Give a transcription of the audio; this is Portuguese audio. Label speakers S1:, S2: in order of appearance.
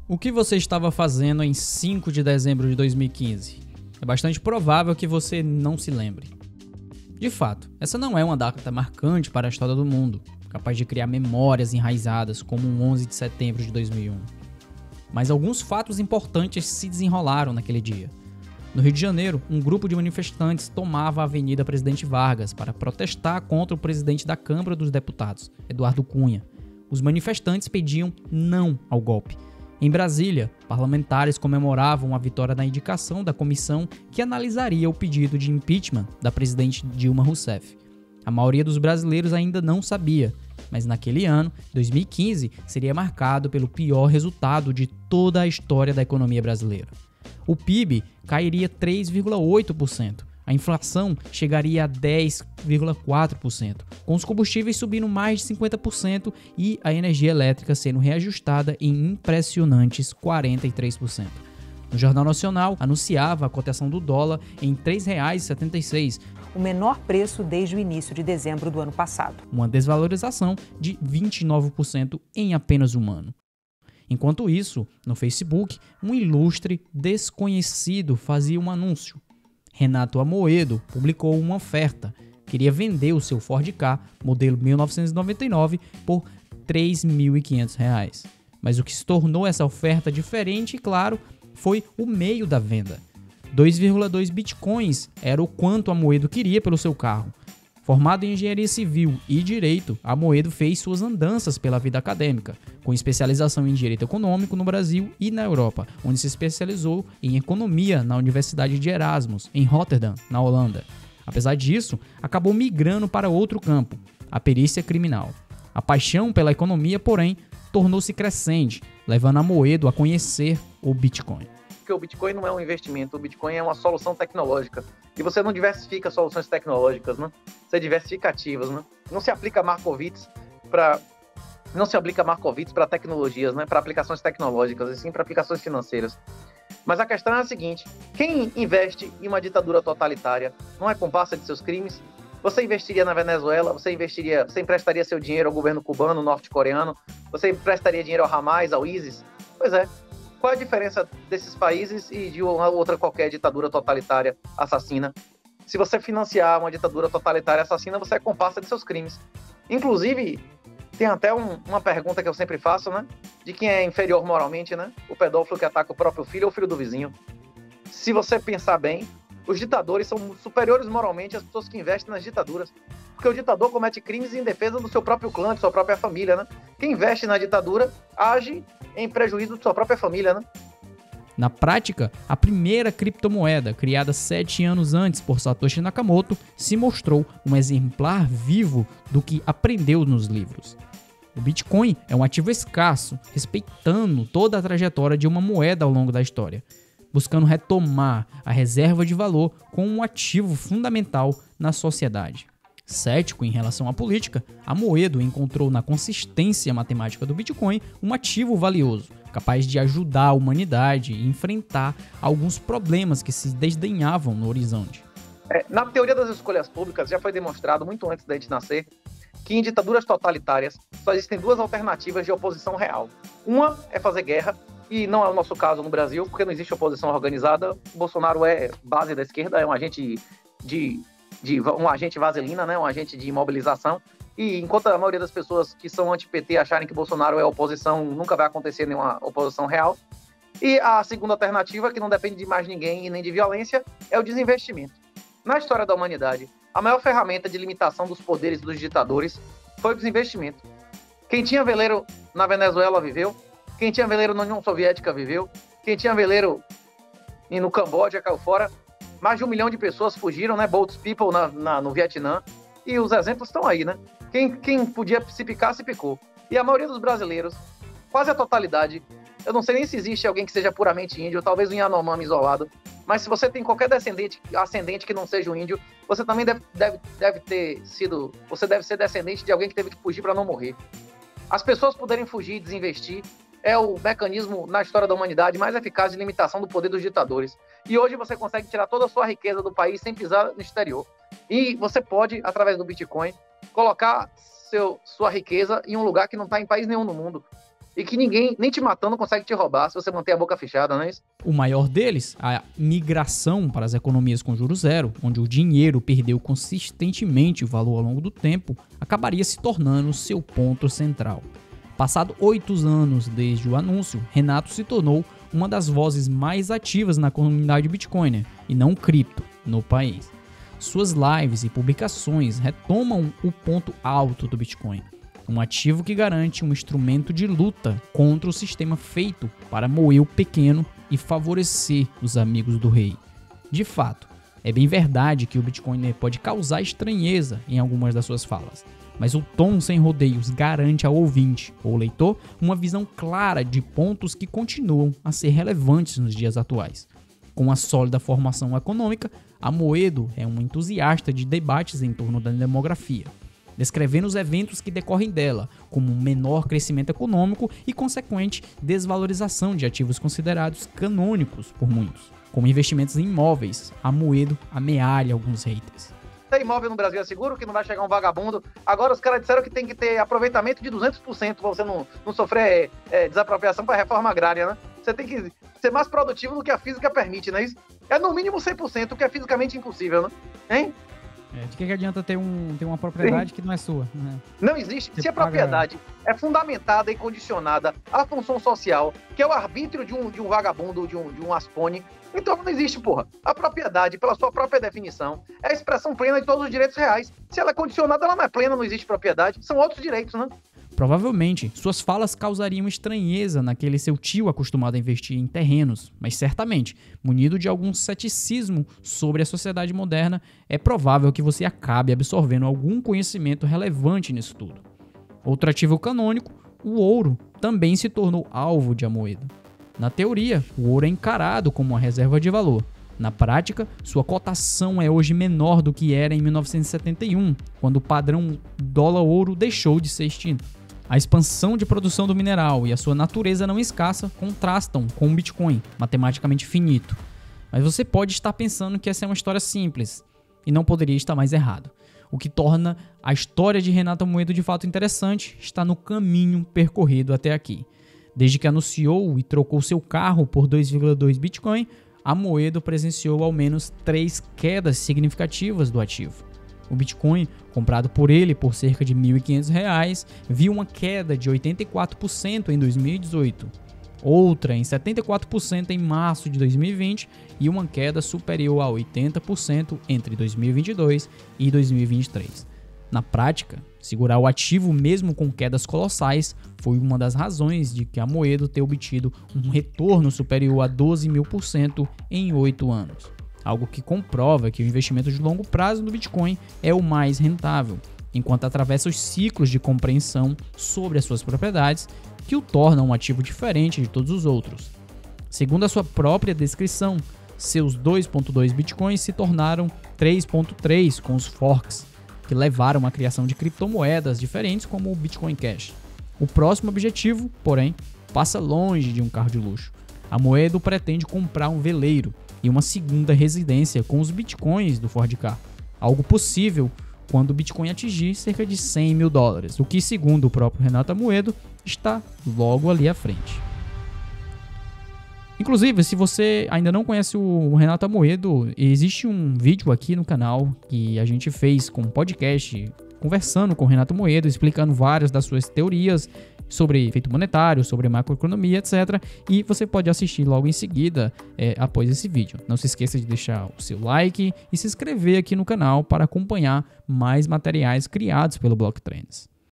S1: O que você estava fazendo em 5 de dezembro de 2015? É bastante provável que você não se lembre. De fato, essa não é uma data marcante para a história do mundo, capaz de criar memórias enraizadas como o 11 de setembro de 2001. Mas alguns fatos importantes se desenrolaram naquele dia. No Rio de Janeiro, um grupo de manifestantes tomava a Avenida Presidente Vargas para protestar contra o presidente da Câmara dos Deputados, Eduardo Cunha. Os manifestantes pediam não ao golpe. Em Brasília, parlamentares comemoravam a vitória na indicação da comissão que analisaria o pedido de impeachment da presidente Dilma Rousseff. A maioria dos brasileiros ainda não sabia, mas naquele ano, 2015, seria marcado pelo pior resultado de toda a história da economia brasileira. O PIB cairia 3,8%. A inflação chegaria a 10,4%, com os combustíveis subindo mais de 50% e a energia elétrica sendo reajustada em impressionantes 43%. No Jornal Nacional, anunciava a cotação do dólar em R$ 3,76,
S2: o menor preço desde o início de dezembro do ano passado.
S1: Uma desvalorização de 29% em apenas um ano. Enquanto isso, no Facebook, um ilustre desconhecido fazia um anúncio. Renato Amoedo publicou uma oferta. Queria vender o seu Ford Ka, modelo 1999, por R$ 3.500. Mas o que se tornou essa oferta diferente, claro, foi o meio da venda. 2,2 bitcoins era o quanto Amoedo queria pelo seu carro. Formado em engenharia civil e direito, Amoedo fez suas andanças pela vida acadêmica, com especialização em direito econômico no Brasil e na Europa, onde se especializou em economia na Universidade de Erasmus, em Rotterdam, na Holanda. Apesar disso, acabou migrando para outro campo, a perícia criminal. A paixão pela economia, porém, tornou-se crescente, levando Amoedo a conhecer o Bitcoin.
S3: Porque o Bitcoin não é um investimento, o Bitcoin é uma solução tecnológica. E você não diversifica soluções tecnológicas, né? Você diversifica ativos, né? Não se aplica Markowitz para tecnologias, né? Para aplicações tecnológicas, e sim para aplicações financeiras. Mas a questão é a seguinte: quem investe em uma ditadura totalitária não é comparsa de seus crimes? Você investiria na Venezuela, você emprestaria seu dinheiro ao governo cubano, norte-coreano, você emprestaria dinheiro ao Hamas, ao ISIS? Pois é. Qual é a diferença desses países e de uma outra qualquer ditadura totalitária assassina? Se você financiar uma ditadura totalitária assassina, você é comparsa de seus crimes. Inclusive, tem até uma pergunta que eu sempre faço, né? De quem é inferior moralmente, né? O pedófilo que ataca o próprio filho ou o filho do vizinho. Se você pensar bem, os ditadores são superiores moralmente às pessoas que investem nas ditaduras. Porque o ditador comete crimes em defesa do seu próprio clã, de sua própria família, né? Quem investe na ditadura age em prejuízo de sua própria família, né?
S1: Na prática, a primeira criptomoeda, criada 7 anos antes por Satoshi Nakamoto, se mostrou um exemplar vivo do que aprendeu nos livros. O Bitcoin é um ativo escasso, respeitando toda a trajetória de uma moeda ao longo da história, buscando retomar a reserva de valor como um ativo fundamental na sociedade. Cético em relação à política, Amoedo encontrou na consistência matemática do Bitcoin um ativo valioso, capaz de ajudar a humanidade a enfrentar alguns problemas que se desdenhavam no horizonte.
S3: Na teoria das escolhas públicas, já foi demonstrado, muito antes da gente nascer, que em ditaduras totalitárias só existem duas alternativas de oposição real. Uma é fazer guerra, e não é o nosso caso no Brasil, porque não existe oposição organizada. O Bolsonaro é base da esquerda, é um agente um agente vaselina, né? Um agente de imobilização. E enquanto a maioria das pessoas que são anti-PT acharem que Bolsonaro é oposição, nunca vai acontecer nenhuma oposição real. E a segunda alternativa, que não depende de mais ninguém e nem de violência, é o desinvestimento. Na história da humanidade, a maior ferramenta de limitação dos poderes dos ditadores foi o desinvestimento. Quem tinha veleiro na Venezuela viveu, quem tinha veleiro na União Soviética viveu, quem tinha veleiro no Camboja caiu fora. Mais de 1 milhão de pessoas fugiram, né? Boats People no Vietnã. E os exemplos estão aí, né? Quem podia se picar, se picou. E a maioria dos brasileiros, quase a totalidade, eu não sei nem se existe alguém que seja puramente índio, talvez um Yanomami isolado, mas se você tem qualquer ascendente que não seja um índio, você também você deve ser descendente de alguém que teve que fugir para não morrer. As pessoas poderem fugir e desinvestir é o mecanismo na história da humanidade mais eficaz de limitação do poder dos ditadores. E hoje você consegue tirar toda a sua riqueza do país sem pisar no exterior. E você pode, através do Bitcoin, colocar sua riqueza em um lugar que não está em país nenhum no mundo. e que ninguém, nem te matando, consegue te roubar se você manter a boca fechada, não é isso?
S1: O maior deles, a migração para as economias com juros zero, onde o dinheiro perdeu consistentemente o valor ao longo do tempo, acabaria se tornando seu ponto central. Passado 8 anos desde o anúncio, Renato se tornou uma das vozes mais ativas na comunidade Bitcoiner, e não cripto, no país. Suas lives e publicações retomam o ponto alto do Bitcoin, um ativo que garante um instrumento de luta contra o sistema feito para moer o pequeno e favorecer os amigos do rei. De fato, é bem verdade que o Bitcoiner pode causar estranheza em algumas das suas falas, mas o tom sem rodeios garante ao ouvinte ou leitor uma visão clara de pontos que continuam a ser relevantes nos dias atuais. Com uma sólida formação econômica, Amoedo é um entusiasta de debates em torno da demografia, descrevendo os eventos que decorrem dela, como um menor crescimento econômico e consequente desvalorização de ativos considerados canônicos por muitos. Como investimentos em imóveis, Amoedo amealha alguns haters.
S3: Ter imóvel no Brasil é seguro, que não vai chegar um vagabundo. Agora os caras disseram que tem que ter aproveitamento de 200% para você não sofrer desapropriação para a reforma agrária, né? Você tem que ser mais produtivo do que a física permite, não é isso? É no mínimo 100%, o que é fisicamente impossível, né? Hein?
S1: De que adianta ter uma propriedade que não é sua? Né?
S3: Não existe. Se a propriedade é fundamentada e condicionada à função social, que é o arbítrio de um vagabundo, de um aspone, então não existe, porra. A propriedade, pela sua própria definição, é a expressão plena de todos os direitos reais. Se ela é condicionada, ela não é plena, não existe propriedade. São outros direitos, né?
S1: Provavelmente, suas falas causariam estranheza naquele seu tio acostumado a investir em terrenos, mas certamente, munido de algum ceticismo sobre a sociedade moderna, é provável que você acabe absorvendo algum conhecimento relevante nisso tudo. Outro ativo canônico, o ouro, também se tornou alvo de Amoedo. Na teoria, o ouro é encarado como uma reserva de valor. Na prática, sua cotação é hoje menor do que era em 1971, quando o padrão dólar-ouro deixou de ser extinto. A expansão de produção do mineral e a sua natureza não escassa contrastam com o Bitcoin, matematicamente finito. Mas você pode estar pensando que essa é uma história simples, e não poderia estar mais errado. O que torna a história de Renato Amoedo de fato interessante está no caminho percorrido até aqui. Desde que anunciou e trocou seu carro por 2,2 Bitcoin, Amoedo presenciou ao menos 3 quedas significativas do ativo. O Bitcoin, comprado por ele por cerca de R$ 1.500, viu uma queda de 84% em 2018, outra em 74% em março de 2020 e uma queda superior a 80% entre 2022 e 2023. Na prática, segurar o ativo mesmo com quedas colossais foi uma das razões de que Amoedo ter obtido um retorno superior a 12.000% em 8 anos. Algo que comprova que o investimento de longo prazo no Bitcoin é o mais rentável, enquanto atravessa os ciclos de compreensão sobre as suas propriedades, que o tornam um ativo diferente de todos os outros. Segundo a sua própria descrição, seus 2,2 Bitcoins se tornaram 3,3 com os forks, que levaram à criação de criptomoedas diferentes como o Bitcoin Cash. O próximo objetivo, porém, passa longe de um carro de luxo. Amoedo pretende comprar um veleiro e uma segunda residência com os Bitcoins do Ford Ka, algo possível quando o Bitcoin atingir cerca de $100 mil, o que, segundo o próprio Renato Amoedo, está logo ali à frente. Inclusive, se você ainda não conhece o Renato Amoedo, existe um vídeo aqui no canal que a gente fez com um podcast conversando com o Renato Amoedo, explicando várias das suas teorias sobre efeito monetário, sobre macroeconomia, etc. E você pode assistir logo em seguida, após esse vídeo. Não se esqueça de deixar o seu like e se inscrever aqui no canal para acompanhar mais materiais criados pelo Blocktrends.